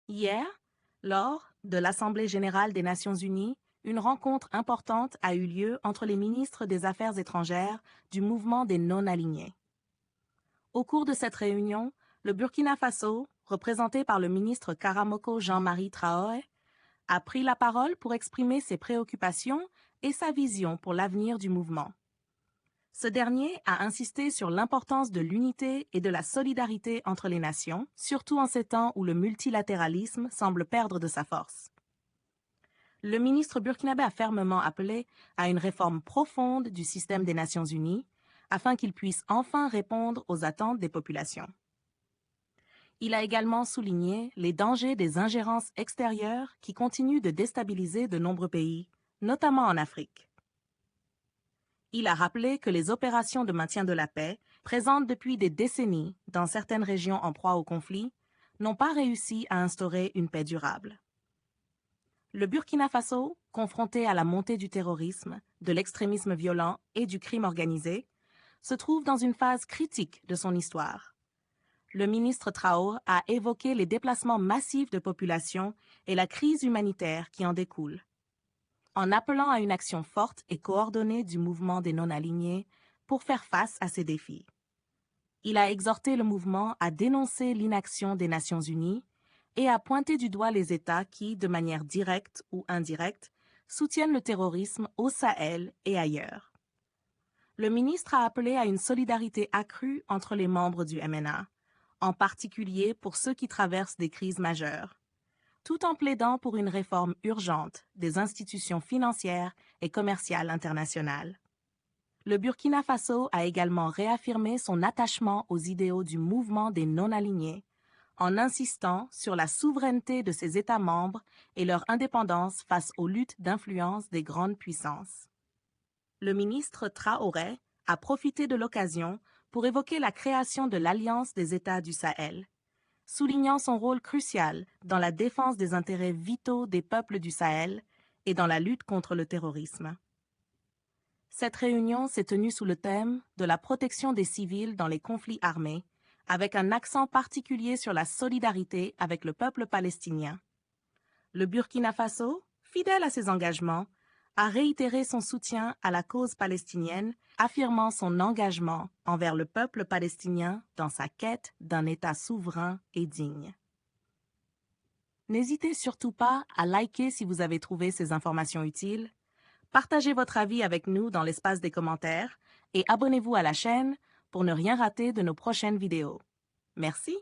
Hier, lors de l'Assemblée générale des Nations unies, une rencontre importante a eu lieu entre les ministres des Affaires étrangères du mouvement des non-alignés. Au cours de cette réunion, le Burkina Faso, représenté par le ministre Karamoko Jean-Marie Traoré, a pris la parole pour exprimer ses préoccupations et sa vision pour l'avenir du mouvement. Ce dernier a insisté sur l'importance de l'unité et de la solidarité entre les nations, surtout en ces temps où le multilatéralisme semble perdre de sa force. Le ministre burkinabé a fermement appelé à une réforme profonde du système des Nations unies afin qu'il puisse enfin répondre aux attentes des populations. Il a également souligné les dangers des ingérences extérieures qui continuent de déstabiliser de nombreux pays, notamment en Afrique. Il a rappelé que les opérations de maintien de la paix, présentes depuis des décennies dans certaines régions en proie au conflit, n'ont pas réussi à instaurer une paix durable. Le Burkina Faso, confronté à la montée du terrorisme, de l'extrémisme violent et du crime organisé, se trouve dans une phase critique de son histoire. Le ministre Traoré a évoqué les déplacements massifs de population et la crise humanitaire qui en découle. En appelant à une action forte et coordonnée du mouvement des non-alignés pour faire face à ces défis. Il a exhorté le mouvement à dénoncer l'inaction des Nations unies et à pointer du doigt les États qui, de manière directe ou indirecte, soutiennent le terrorisme au Sahel et ailleurs. Le ministre a appelé à une solidarité accrue entre les membres du MNA, en particulier pour ceux qui traversent des crises majeures, tout en plaidant pour une réforme urgente des institutions financières et commerciales internationales. Le Burkina Faso a également réaffirmé son attachement aux idéaux du mouvement des non-alignés, en insistant sur la souveraineté de ses États membres et leur indépendance face aux luttes d'influence des grandes puissances. Le ministre Traoré a profité de l'occasion pour évoquer la création de l'Alliance des États du Sahel, soulignant son rôle crucial dans la défense des intérêts vitaux des peuples du Sahel et dans la lutte contre le terrorisme. Cette réunion s'est tenue sous le thème de la protection des civils dans les conflits armés, avec un accent particulier sur la solidarité avec le peuple palestinien. Le Burkina Faso, fidèle à ses engagements, a réitéré son soutien à la cause palestinienne, affirmant son engagement envers le peuple palestinien dans sa quête d'un État souverain et digne. N'hésitez surtout pas à liker si vous avez trouvé ces informations utiles, partagez votre avis avec nous dans l'espace des commentaires et abonnez-vous à la chaîne pour ne rien rater de nos prochaines vidéos. Merci.